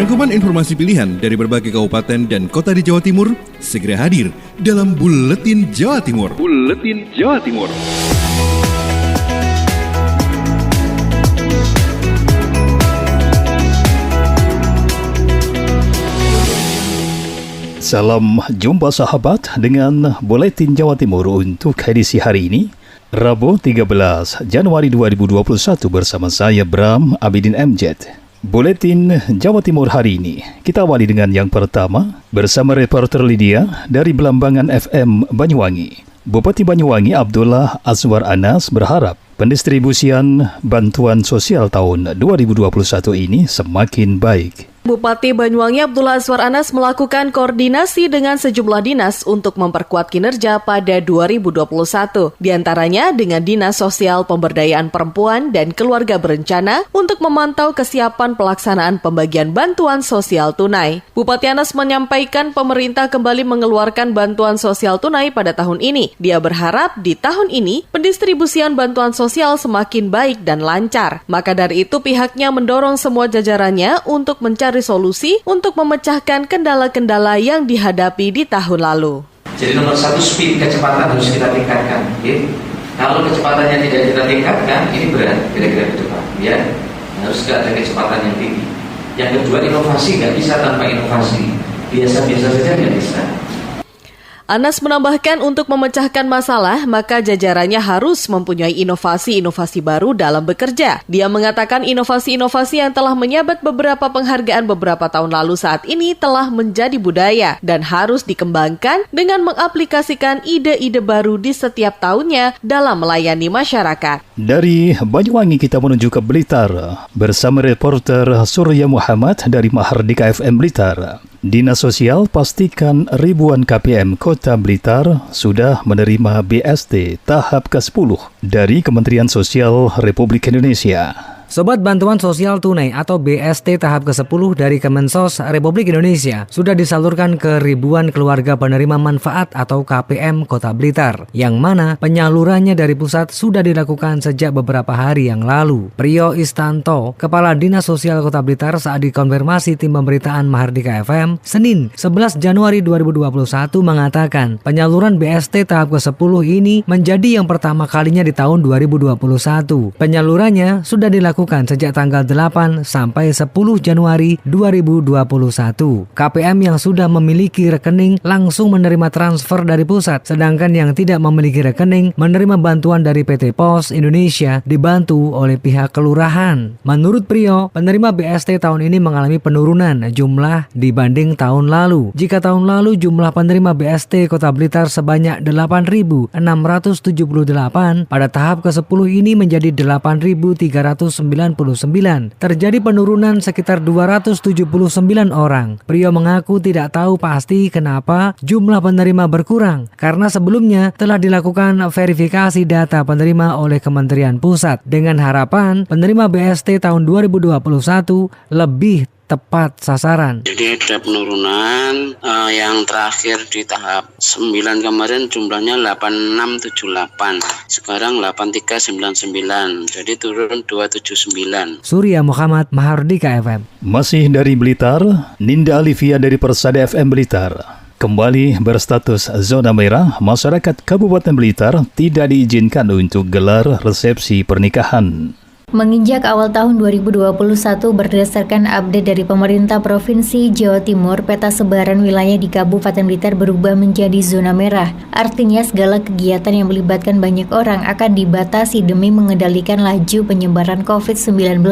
Rangkuman informasi pilihan dari berbagai kabupaten dan kota di Jawa Timur segera hadir dalam Buletin Jawa Timur. Buletin Jawa Timur. Salam jumpa sahabat dengan Buletin Jawa Timur untuk edisi hari ini, Rabu 13 Januari 2021 bersama saya Bram Abidin MJ. Buletin Jawa Timur hari ini kita awali dengan yang pertama bersama reporter Lydia dari Belambangan FM Banyuwangi. Bupati Banyuwangi Abdullah Azwar Anas berharap pendistribusian bantuan sosial tahun 2021 ini semakin baik. Bupati Banyuwangi Abdullah Azwar Anas melakukan koordinasi dengan sejumlah dinas untuk memperkuat kinerja pada 2021. Di antaranya dengan Dinas Sosial Pemberdayaan Perempuan dan Keluarga Berencana untuk memantau kesiapan pelaksanaan pembagian bantuan sosial tunai. Bupati Anas menyampaikan pemerintah kembali mengeluarkan bantuan sosial tunai pada tahun ini. Dia berharap di tahun ini pendistribusian bantuan sosial semakin baik dan lancar. Maka dari itu pihaknya mendorong semua jajarannya untuk mencari solusi untuk memecahkan kendala-kendala yang dihadapi di tahun lalu. Jadi nomor satu, speed, kecepatan harus kita tingkatkan. Ya. Kalau kecepatannya tidak kita tingkatkan, ini berat kira-kira ke depan. Ya. Harus ada kecepatan yang tinggi. Yang kedua, inovasi, nggak bisa tanpa inovasi. Biasa-biasa saja nggak bisa. Anas menambahkan untuk memecahkan masalah, maka jajarannya harus mempunyai inovasi-inovasi baru dalam bekerja. Dia mengatakan inovasi-inovasi yang telah menyabet beberapa penghargaan beberapa tahun lalu saat ini telah menjadi budaya dan harus dikembangkan dengan mengaplikasikan ide-ide baru di setiap tahunnya dalam melayani masyarakat. Dari Banyuwangi kita menuju ke Blitar bersama reporter Surya Muhammad dari Mahardika FM Blitar. Dinas Sosial pastikan ribuan KPM Kota Blitar sudah menerima BST tahap ke-10 dari Kementerian Sosial Republik Indonesia. Sobat Bantuan Sosial Tunai atau BST tahap ke-10 dari Kemensos Republik Indonesia sudah disalurkan ke ribuan keluarga penerima manfaat atau KPM Kota Blitar, yang mana penyalurannya dari pusat sudah dilakukan sejak beberapa hari yang lalu. Priyo Istanto, Kepala Dinas Sosial Kota Blitar saat dikonfirmasi tim pemberitaan Mahardika FM, Senin 11 Januari 2021 mengatakan penyaluran BST tahap ke-10 ini menjadi yang pertama kalinya di tahun 2021. Penyalurannya sudah dilakukan sejak tanggal 8 sampai 10 Januari 2021. KPM yang sudah memiliki rekening langsung menerima transfer dari pusat, sedangkan yang tidak memiliki rekening menerima bantuan dari PT Pos Indonesia dibantu oleh pihak kelurahan. Menurut Priyo, penerima BST tahun ini mengalami penurunan jumlah dibanding tahun lalu. Jika tahun lalu jumlah penerima BST Kota Blitar sebanyak 8.678, pada tahap ke-10 ini menjadi 8.399. Terjadi penurunan sekitar 279 orang. Priyo mengaku tidak tahu pasti kenapa jumlah penerima berkurang, karena sebelumnya telah dilakukan verifikasi data penerima oleh Kementerian Pusat dengan harapan penerima BST tahun 2021 lebih tepat sasaran. Jadi ada penurunan yang terakhir di tahap 9 kemarin jumlahnya 8678, sekarang 8399, jadi turun 279. Surya Muhammad, Mahardika FM. Masih dari Blitar, Ninda Alivia dari Persada FM Blitar. Kembali berstatus zona merah, masyarakat Kabupaten Blitar tidak diizinkan untuk gelar resepsi pernikahan. Menginjak awal tahun 2021 berdasarkan update dari pemerintah Provinsi Jawa Timur, peta sebaran wilayah di Kabupaten Blitar berubah menjadi zona merah. Artinya segala kegiatan yang melibatkan banyak orang akan dibatasi demi mengendalikan laju penyebaran COVID-19.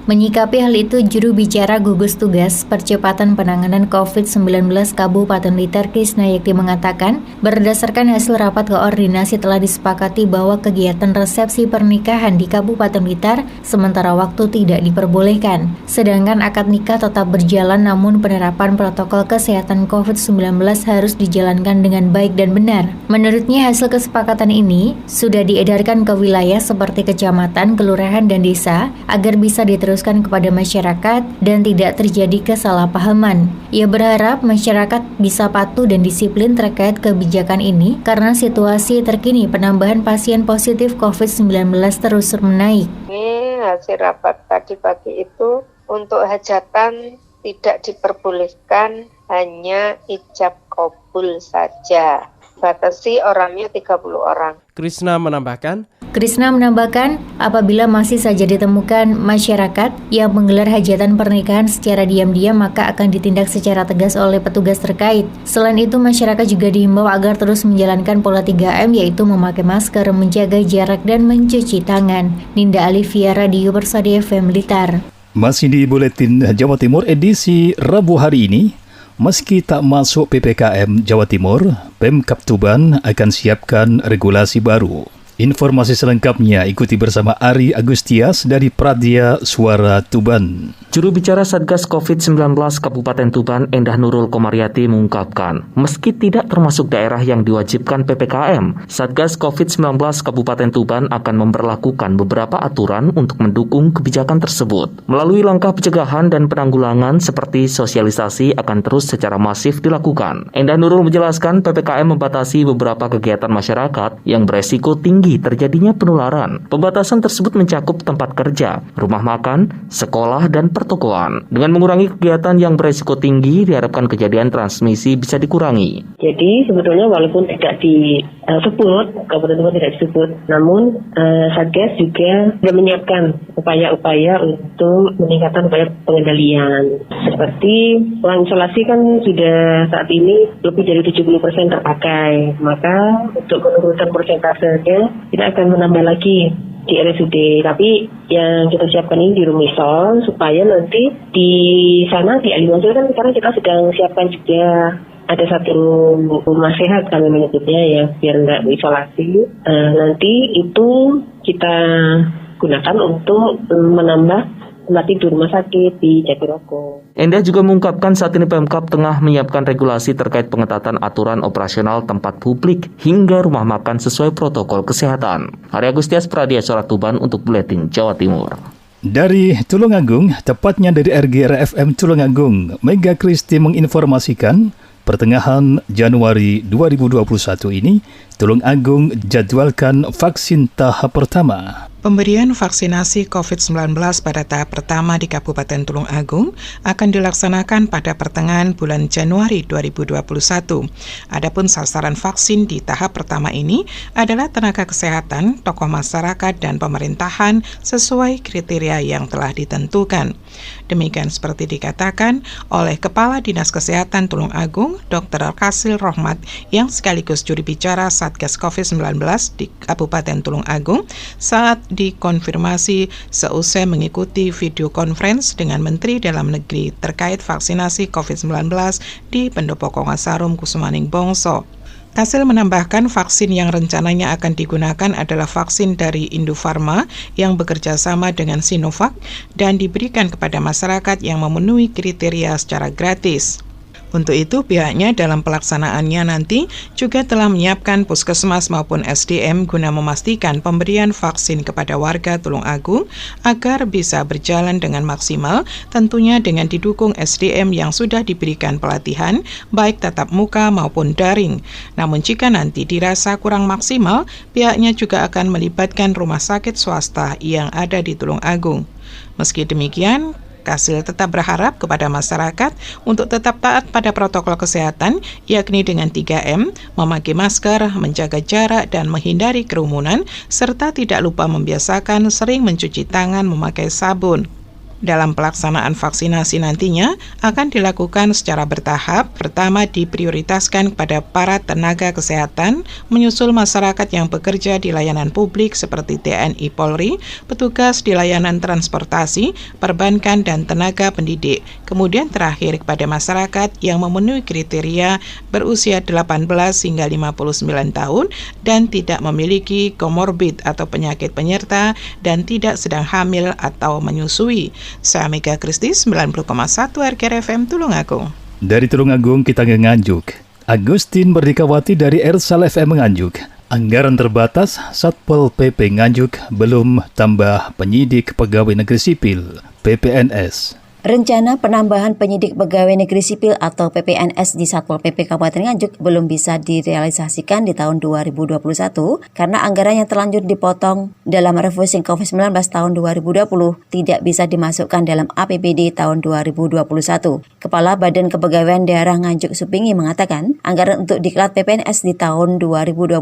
Menyikapi hal itu, juru bicara gugus tugas percepatan penanganan COVID-19 Kabupaten Blitar Krisnayakti mengatakan, berdasarkan hasil rapat koordinasi telah disepakati bahwa kegiatan resepsi pernikahan di Kabupaten Blitar sementara waktu tidak diperbolehkan. Sedangkan akad nikah tetap berjalan, namun penerapan protokol kesehatan COVID-19 harus dijalankan dengan baik dan benar. Menurutnya, hasil kesepakatan ini sudah diedarkan ke wilayah seperti kecamatan, kelurahan, dan desa agar bisa diteruskan kepada masyarakat dan tidak terjadi kesalahpahaman. Ia berharap masyarakat bisa patuh dan disiplin terkait kebijakan ini karena situasi terkini penambahan pasien positif COVID-19 terus menaik. Ini hasil rapat tadi pagi itu untuk hajatan tidak diperbolehkan hanya ijab kabul saja. Batasi orangnya 30 orang. Krisna menambahkan, apabila masih saja ditemukan masyarakat yang menggelar hajatan pernikahan secara diam-diam, maka akan ditindak secara tegas oleh petugas terkait. Selain itu, masyarakat juga dihimbau agar terus menjalankan pola 3M, yaitu memakai masker, menjaga jarak, dan mencuci tangan. Ninda Alivia, Radio Persada FM Blitar. Masih di Buletin Jawa Timur edisi Rabu hari ini, meski tak masuk PPKM Jawa Timur, Pemkab Tuban akan siapkan regulasi baru. Informasi selengkapnya ikuti bersama Ari Agustias dari Pradya Suara Tuban. Juru bicara Satgas COVID-19 Kabupaten Tuban, Endah Nurul Komariati mengungkapkan, meski tidak termasuk daerah yang diwajibkan PPKM, Satgas COVID-19 Kabupaten Tuban akan memberlakukan beberapa aturan untuk mendukung kebijakan tersebut. Melalui langkah pencegahan dan penanggulangan seperti sosialisasi akan terus secara masif dilakukan. Endah Nurul menjelaskan PPKM membatasi beberapa kegiatan masyarakat yang beresiko tinggi terjadinya penularan. Pembatasan tersebut mencakup tempat kerja, rumah makan, sekolah, dan pertokoan. Dengan mengurangi kegiatan yang beresiko tinggi, diharapkan kejadian transmisi bisa dikurangi. Jadi sebetulnya walaupun tidak disebut, Kabupaten Tuban tidak disebut, namun Satgas juga sudah menyiapkan upaya-upaya untuk meningkatkan upaya pengendalian. Seperti ruang isolasi kan sudah saat ini lebih dari 70% terpakai. Maka untuk menurunkan persentasenya tidak akan menambah lagi di RSUD, tapi yang kita siapkan ini di Rumisol supaya nanti di sana di Alimansul kan sekarang kita sedang siapkan juga ada satu rumah sehat kami menyebutnya ya, biar nggak isolasi. Nanti itu kita gunakan untuk menambah tempat tidur rumah sakit di Jatirogo. Endah juga mengungkapkan saat ini Pemkab tengah menyiapkan regulasi terkait pengetatan aturan operasional tempat publik hingga rumah makan sesuai protokol kesehatan. Ari Agustias, Pradya Suara Tuban untuk Buletin Jawa Timur. Dari Tulungagung, tepatnya dari RGRFM Tulungagung, Mega Kristi menginformasikan pertengahan Januari 2021 ini, Tulungagung jadwalkan vaksin tahap pertama. Pemberian vaksinasi COVID-19 pada tahap pertama di Kabupaten Tulungagung akan dilaksanakan pada pertengahan bulan Januari 2021. Adapun sasaran vaksin di tahap pertama ini adalah tenaga kesehatan, tokoh masyarakat, dan pemerintahan sesuai kriteria yang telah ditentukan. Demikian seperti dikatakan oleh Kepala Dinas Kesehatan Tulungagung, Dr. Kasil Rohmat, yang sekaligus juru bicara Satgas COVID-19 di Kabupaten Tulungagung saat dikonfirmasi seusai mengikuti video conference dengan Menteri Dalam Negeri terkait vaksinasi COVID-19 di Pendopo Kongasarum Kusumaning Bongso. Kasil menambahkan vaksin yang rencananya akan digunakan adalah vaksin dari Indofarma yang bekerja sama dengan Sinovac dan diberikan kepada masyarakat yang memenuhi kriteria secara gratis. Untuk itu, pihaknya dalam pelaksanaannya nanti juga telah menyiapkan puskesmas maupun SDM guna memastikan pemberian vaksin kepada warga Tulungagung agar bisa berjalan dengan maksimal, tentunya dengan didukung SDM yang sudah diberikan pelatihan, baik tatap muka maupun daring. Namun jika nanti dirasa kurang maksimal, pihaknya juga akan melibatkan rumah sakit swasta yang ada di Tulungagung. Meski demikian, Kasil tetap berharap kepada masyarakat untuk tetap taat pada protokol kesehatan, yakni dengan 3M, memakai masker, menjaga jarak, dan menghindari kerumunan, serta tidak lupa membiasakan sering mencuci tangan memakai sabun. Dalam pelaksanaan vaksinasi nantinya akan dilakukan secara bertahap. Pertama diprioritaskan kepada para tenaga kesehatan, menyusul masyarakat yang bekerja di layanan publik seperti TNI Polri, petugas di layanan transportasi, perbankan, dan tenaga pendidik. Kemudian terakhir kepada masyarakat yang memenuhi kriteria berusia 18 hingga 59 tahun dan tidak memiliki komorbid atau penyakit penyerta dan tidak sedang hamil atau menyusui. Saya Mega Kristi, 90,1 RGRFM Tulungagung. Dari Tulungagung kita ke Nganjuk. Agustin Merdikawati dari Ersal FM Nganjuk. Anggaran terbatas, Satpol PP Nganjuk belum tambah penyidik pegawai negeri sipil, PPNS. Rencana penambahan penyidik pegawai negeri sipil atau PPNS di Satpol PP Kabupaten Nganjuk belum bisa direalisasikan di tahun 2021 karena anggaran yang terlanjur dipotong dalam refocusing COVID-19 tahun 2020 tidak bisa dimasukkan dalam APBD tahun 2021. Kepala Badan Kepegawaian Daerah Nganjuk Supingi mengatakan anggaran untuk diklat PPNS di tahun 2021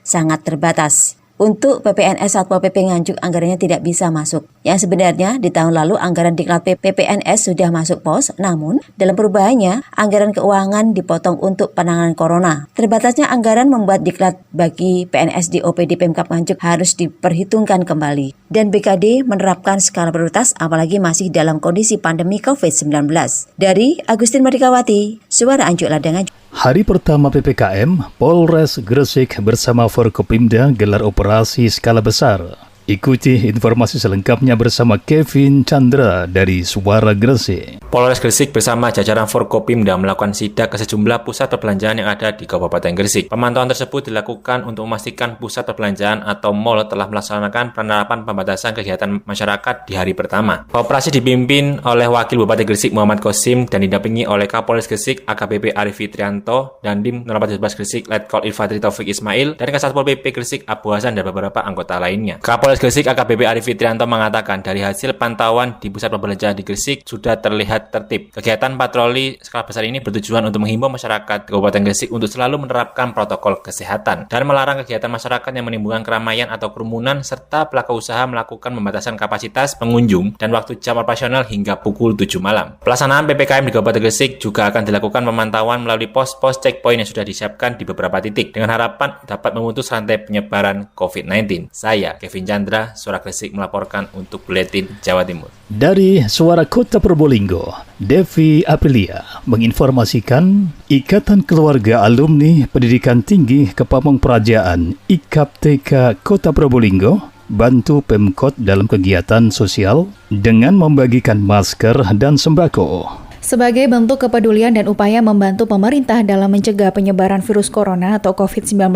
sangat terbatas. Untuk PPNS Satpol PP Nganjuk anggarannya tidak bisa masuk. Yang sebenarnya di tahun lalu anggaran diklat PPNS sudah masuk pos, namun dalam perubahannya anggaran keuangan dipotong untuk penanganan corona. Terbatasnya anggaran membuat diklat bagi PNS di OPD Pemkab Nganjuk harus diperhitungkan kembali. Dan BKD menerapkan skala prioritas apalagi masih dalam kondisi pandemi COVID-19. Dari Agustin Merdikawati, Suara Anjuk Ladang Nganjuk. Hari pertama PPKM, Polres Gresik bersama Forkopimda gelar operasi skala besar. Ikuti informasi selengkapnya bersama Kevin Chandra dari Suara Gresik. Polres Gresik bersama jajaran Forkopimda melakukan sidak ke sejumlah pusat perbelanjaan yang ada di Kabupaten Gresik. Pemantauan tersebut dilakukan untuk memastikan pusat perbelanjaan atau mal telah melaksanakan penerapan pembatasan kegiatan masyarakat di hari pertama. Operasi dipimpin oleh Wakil Bupati Gresik Muhammad Kosim dan didampingi oleh Kapolres Gresik AKBP Arif Fitrianto dan Dim 014 Gresik Letkol Ilfadri Taufik Ismail dan Kasatpol PP Gresik Abu Hasan dan beberapa anggota lainnya. Kapolres Gresik AKBP Arif Fitrianto mengatakan dari hasil pantauan di pusat perbelanjaan di Gresik sudah terlihat tertib. Kegiatan patroli skala besar ini bertujuan untuk menghimbau masyarakat Kabupaten Gresik untuk selalu menerapkan protokol kesehatan dan melarang kegiatan masyarakat yang menimbulkan keramaian atau kerumunan serta pelaku usaha melakukan pembatasan kapasitas pengunjung dan waktu jam operasional hingga pukul 7 malam. Pelaksanaan PPKM di Kabupaten Gresik juga akan dilakukan pemantauan melalui pos-pos checkpoint yang sudah disiapkan di beberapa titik dengan harapan dapat memutus rantai penyebaran COVID-19. Saya, Kevin Chandra, Suara Gresik melaporkan untuk Buletin Jawa Timur. Dari Suara Kota Probolinggo, Devi Aprilia menginformasikan Ikatan Keluarga Alumni Pendidikan Tinggi Kepamong Prajaan IKAP-TK Kota Probolinggo bantu Pemkot dalam kegiatan sosial dengan membagikan masker dan sembako. Sebagai bentuk kepedulian dan upaya membantu pemerintah dalam mencegah penyebaran virus corona atau COVID-19,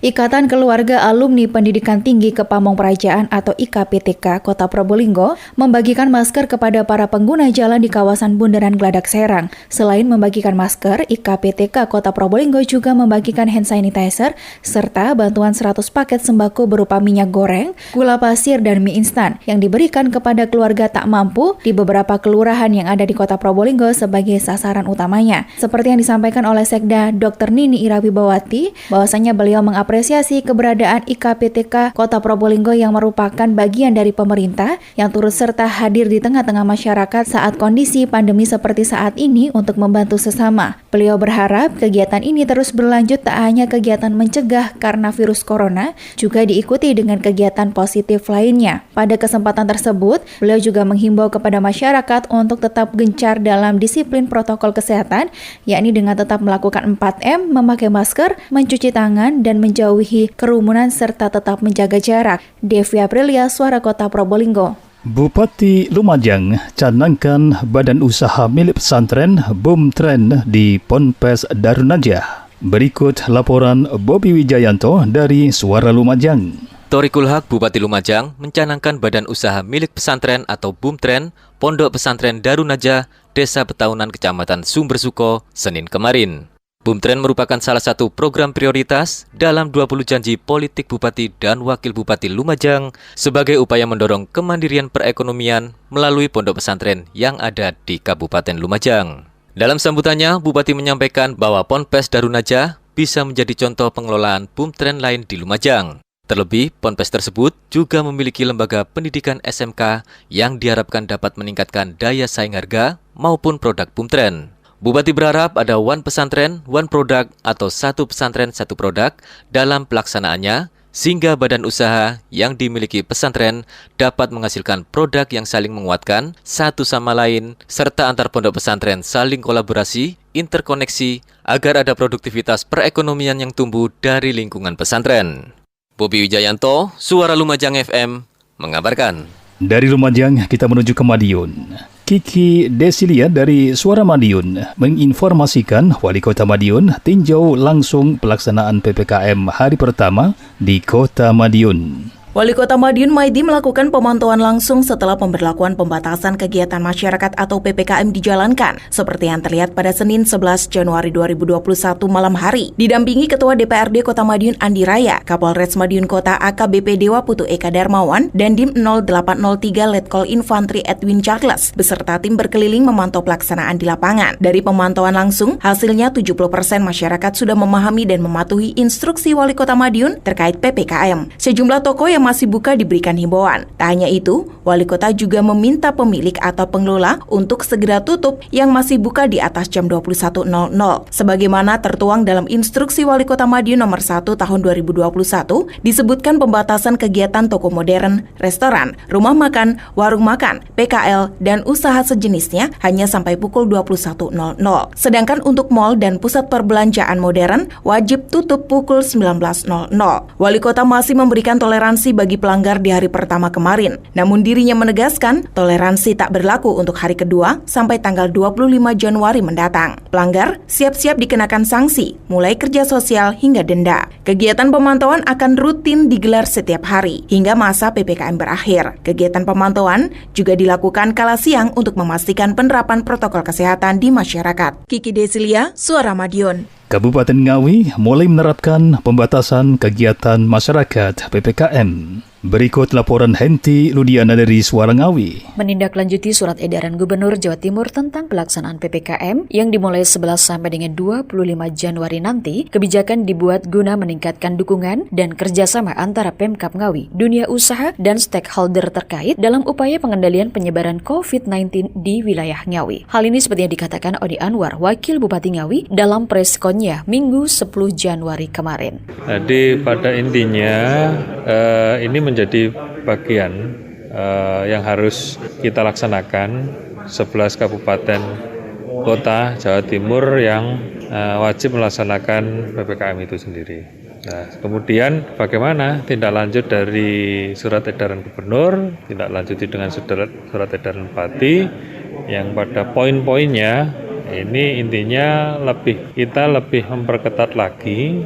Ikatan Keluarga Alumni Pendidikan Tinggi Kepamong Prajaan atau IKAP-TK Kota Probolinggo membagikan masker kepada para pengguna jalan di kawasan Bundaran Gladak Serang. Selain membagikan masker, IKAP-TK Kota Probolinggo juga membagikan hand sanitizer serta bantuan 100 paket sembako berupa minyak goreng, gula pasir, dan mie instan yang diberikan kepada keluarga tak mampu di beberapa kelurahan yang ada di Kota Probolinggo sebagai sasaran utamanya. Seperti yang disampaikan oleh Sekda Dr. Nini Irawibawati, bahwasanya beliau mengapresiasi keberadaan IKAP-TK Kota Probolinggo yang merupakan bagian dari pemerintah yang turut serta hadir di tengah-tengah masyarakat saat kondisi pandemi seperti saat ini untuk membantu sesama. Beliau berharap kegiatan ini terus berlanjut, tak hanya kegiatan mencegah karena virus corona, juga diikuti dengan kegiatan positif lainnya. Pada kesempatan tersebut, beliau juga menghimbau kepada masyarakat untuk tetap gencar dalam disiplin protokol kesehatan, yakni dengan tetap melakukan 4M, memakai masker, mencuci tangan, dan menjauhi kerumunan serta tetap menjaga jarak. Devi Aprilia, Suara Kota Probolinggo. Bupati Lumajang canangkan badan usaha milik pesantren BUMTREN di Ponpes Darun Najah. Berikut laporan Bobi Wijayanto dari Suara Lumajang. Thoriqul Haq, Bupati Lumajang, mencanangkan badan usaha milik pesantren atau BUMTREN, Pondok Pesantren Darun Najah, Desa Petaunan, Kecamatan Sumbersuko, Senin kemarin. BUMTREN merupakan salah satu program prioritas dalam 20 janji politik Bupati dan Wakil Bupati Lumajang sebagai upaya mendorong kemandirian perekonomian melalui pondok pesantren yang ada di Kabupaten Lumajang. Dalam sambutannya, Bupati menyampaikan bahwa Ponpes Darun Najah bisa menjadi contoh pengelolaan BUMTREN lain di Lumajang. Terlebih, Ponpes tersebut juga memiliki lembaga pendidikan SMK yang diharapkan dapat meningkatkan daya saing harga maupun produk BUMTREN. Bupati berharap ada one pesantren, one product atau satu pesantren, satu produk dalam pelaksanaannya, sehingga badan usaha yang dimiliki pesantren dapat menghasilkan produk yang saling menguatkan satu sama lain, serta antar pondok pesantren saling kolaborasi, interkoneksi, agar ada produktivitas perekonomian yang tumbuh dari lingkungan pesantren. Bobi Wijayanto, Suara Lumajang FM, mengabarkan. Dari Lumajang, kita menuju ke Madiun. Kiki Desilia dari Suara Madiun menginformasikan Wali Kota Madiun tinjau langsung pelaksanaan PPKM hari pertama di Kota Madiun. Wali Kota Madiun Maidi melakukan pemantauan langsung setelah pemberlakuan pembatasan kegiatan masyarakat atau PPKM dijalankan, seperti yang terlihat pada Senin 11 Januari 2021 malam hari. Didampingi Ketua DPRD Kota Madiun Andi Raya, Kapolres Madiun Kota AKBP Dewa Putu Eka Darmawan, dan Dim 0803 Letkol Infantri Edwin Charles, beserta tim berkeliling memantau pelaksanaan di lapangan. Dari pemantauan langsung, hasilnya 70% masyarakat sudah memahami dan mematuhi instruksi Wali Kota Madiun terkait PPKM. Sejumlah toko yang masih buka diberikan himbauan. Tak hanya itu, Wali Kota juga meminta pemilik atau pengelola untuk segera tutup yang masih buka di atas jam 21.00. Sebagaimana tertuang dalam instruksi Wali Kota Madiun nomor 1 tahun 2021, disebutkan pembatasan kegiatan toko modern, restoran, rumah makan, warung makan, PKL, dan usaha sejenisnya hanya sampai pukul 21.00. Sedangkan untuk mal dan pusat perbelanjaan modern wajib tutup pukul 19.00. Wali Kota masih memberikan toleransi bagi pelanggar di hari pertama kemarin. Namun dirinya menegaskan toleransi tak berlaku untuk hari kedua sampai tanggal 25 Januari mendatang. Pelanggar siap-siap dikenakan sanksi, mulai kerja sosial hingga denda. Kegiatan pemantauan akan rutin digelar setiap hari hingga masa PPKM berakhir. Kegiatan pemantauan juga dilakukan kala siang untuk memastikan penerapan protokol kesehatan di masyarakat. Kiki Desilia, Suara Madiun. Kabupaten Ngawi mulai menerapkan pembatasan kegiatan masyarakat PPKM. Berikut laporan Henti Ludiana dari Suara Ngawi. Menindaklanjuti surat edaran Gubernur Jawa Timur tentang pelaksanaan PPKM yang dimulai 11 sampai dengan 25 Januari nanti, kebijakan dibuat guna meningkatkan dukungan dan kerjasama antara Pemkab Ngawi, dunia usaha, dan stakeholder terkait dalam upaya pengendalian penyebaran COVID-19 di wilayah Ngawi. Hal ini seperti yang dikatakan Odi Anwar, Wakil Bupati Ngawi, dalam preskonnya Minggu 10 Januari kemarin. Jadi pada intinya ini menjadi bagian yang harus kita laksanakan 11 kabupaten kota Jawa Timur yang wajib melaksanakan PPKM itu sendiri. Nah, kemudian bagaimana tindak lanjut dari surat edaran gubernur, tindak lanjuti dengan surat edaran bupati yang pada poin-poinnya ini intinya kita lebih memperketat lagi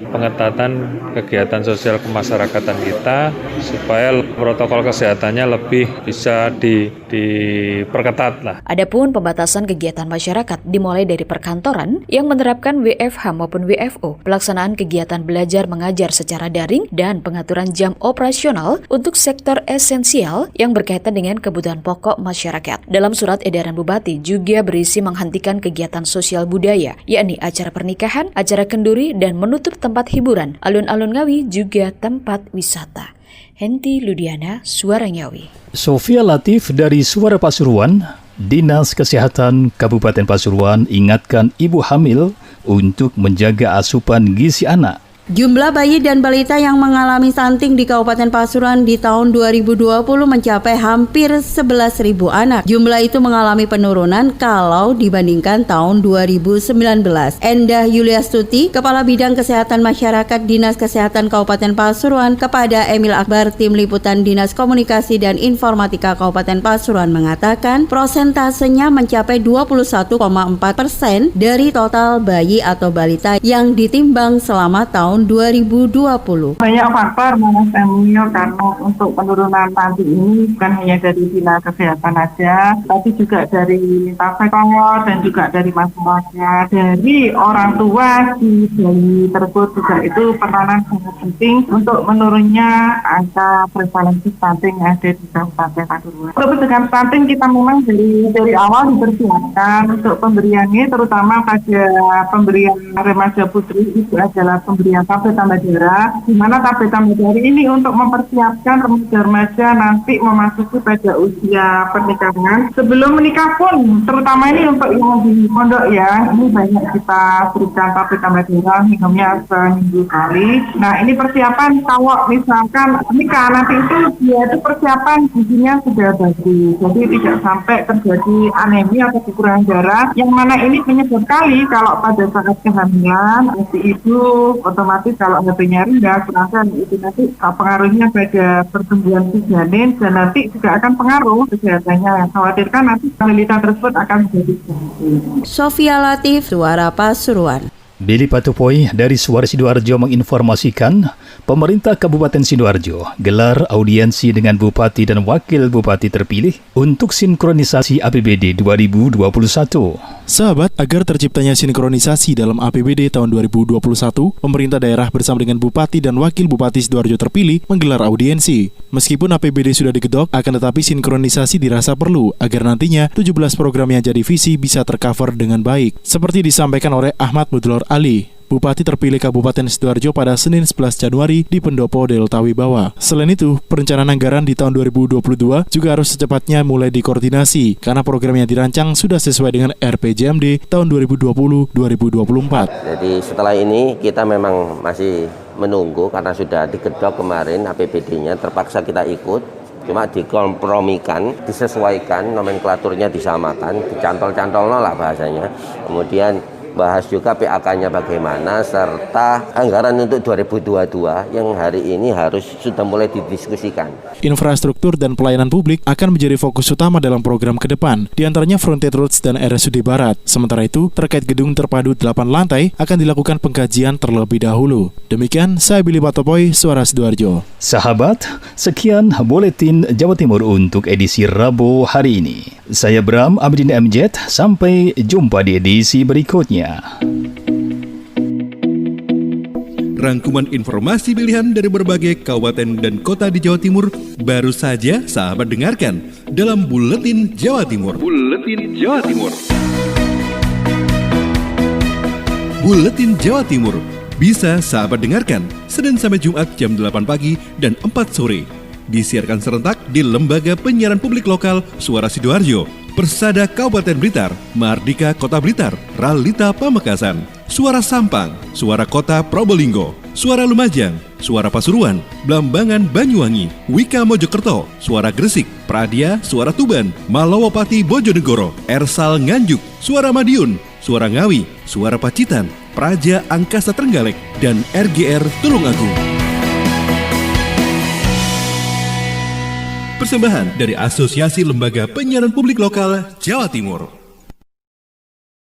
pengetatan kegiatan sosial kemasyarakatan kita supaya protokol kesehatannya lebih bisa diperketat lah. Adapun pembatasan kegiatan masyarakat dimulai dari perkantoran yang menerapkan WFH maupun WFO, pelaksanaan kegiatan belajar mengajar secara daring dan pengaturan jam operasional untuk sektor esensial yang berkaitan dengan kebutuhan pokok masyarakat. Dalam surat edaran Bupati juga berisi menghentikan kegiatan sosial budaya, yakni acara pernikahan, acara kenduri, dan menutup tempat hiburan, alun-alun Ngawi, juga tempat wisata. Henti Ludiana, Suara Ngawi. Sofia Latif dari Suara Pasuruan. Dinas Kesehatan Kabupaten Pasuruan ingatkan ibu hamil untuk menjaga asupan gizi anak. Jumlah bayi dan balita yang mengalami stunting di Kabupaten Pasuruan di tahun 2020 mencapai hampir 11.000 anak. Jumlah itu mengalami penurunan kalau dibandingkan tahun 2019. Endah Yuliastuti, Kepala Bidang Kesehatan Masyarakat Dinas Kesehatan Kabupaten Pasuruan, kepada Emil Akbar, Tim Liputan Dinas Komunikasi dan Informatika Kabupaten Pasuruan mengatakan prosentasenya mencapai 21,4% dari total bayi atau balita yang ditimbang selama tahun 2020. Banyak faktor Mas Emil karena untuk penurunan stunting ini bukan hanya dari dinas kesehatan saja, tapi juga dari sektor dan juga dari masyarakat, dari orang tua si bayi tersebut juga itu peranan sangat penting untuk menurunnya angka prevalensi stunting yang ada di Kabupaten Pasuruan. Untuk pencegahan stunting kita memang dari awal dipersiapkan untuk pemberiannya, terutama pada pemberian remaja putri itu adalah pemberian tablet tambah darah, di mana tablet tambah darah ini untuk mempersiapkan remaja-remaja nanti memasuki pada usia pernikahan. Sebelum menikah pun, terutama ini untuk yang di pondok ya, ini banyak kita berikan tablet tambah darah, minumnya seminggu kali. Nah, ini persiapan kalau misalkan menikah nanti itu dia itu persiapan gizinya sudah bagus, jadi tidak sampai terjadi anemia atau kekurangan darah, yang mana ini penyebab kali kalau pada saat kehamilan si ibu otomatis kalau HB-nya rendah, kurangkan itu nanti pengaruhnya pada pertumbuhan si janin dan nanti juga akan pengaruh kesehatannya. Khawatirkan nanti balita tersebut akan menjadi cancer. Sofia Latif, Suara Pasuruan. Billy Patupoy dari Suara Sidoarjo menginformasikan pemerintah Kabupaten Sidoarjo gelar audiensi dengan Bupati dan Wakil Bupati terpilih untuk sinkronisasi APBD 2021. Sahabat, agar terciptanya sinkronisasi dalam APBD tahun 2021, pemerintah daerah bersama dengan Bupati dan Wakil Bupati Sidoarjo terpilih menggelar audiensi. Meskipun APBD sudah digedok, akan tetapi sinkronisasi dirasa perlu agar nantinya 17 program yang jadi visi bisa tercover dengan baik. Seperti disampaikan oleh Ahmad Mudlor Ali, Bupati terpilih Kabupaten Sidoarjo pada Senin 11 Januari di Pendopo Delta Wibawa. Selain itu, perencanaan anggaran di tahun 2022 juga harus secepatnya mulai dikoordinasi karena program yang dirancang sudah sesuai dengan RPJMD tahun 2020-2024. Jadi setelah ini kita memang masih menunggu karena sudah digedok kemarin APBD-nya, terpaksa kita ikut. Cuma dikompromikan, disesuaikan, nomenklaturnya disamakan, dicantol-cantol lah bahasanya. Kemudian bahas juga PAK-nya bagaimana, serta anggaran untuk 2022 yang hari ini harus sudah mulai didiskusikan. Infrastruktur dan pelayanan publik akan menjadi fokus utama dalam program ke depan, diantaranya Frontier Roads dan RSUD Barat. Sementara itu, terkait gedung terpadu 8 lantai akan dilakukan pengkajian terlebih dahulu. Demikian, saya Billy Patupoy, Suara Sidoarjo. Sahabat, sekian Buletin Jawa Timur untuk edisi Rabu hari ini. Saya Bram Abidin MZ, sampai jumpa di edisi berikutnya. Rangkuman informasi pilihan dari berbagai kabupaten dan kota di Jawa Timur baru saja sahabat dengarkan dalam Buletin Jawa Timur. Buletin Jawa Timur. Buletin Jawa Timur bisa sahabat dengarkan Senin sampai Jumat jam 8 pagi dan 4 sore. Disiarkan serentak di Lembaga Penyiaran Publik Lokal Suara Sidoarjo, Persada Kabupaten Blitar, Mardika Kota Blitar, Ralita Pamekasan, Suara Sampang, Suara Kota Probolinggo, Suara Lumajang, Suara Pasuruan, Blambangan Banyuwangi, Wika Mojokerto, Suara Gresik, Pradia, Suara Tuban, Malawapati Bojonegoro, Ersal Nganjuk, Suara Madiun, Suara Ngawi, Suara Pacitan, Praja Angkasa Trenggalek, dan RGR Tulungagung. Persembahan dari Asosiasi Lembaga Penyiaran Publik Lokal Jawa Timur.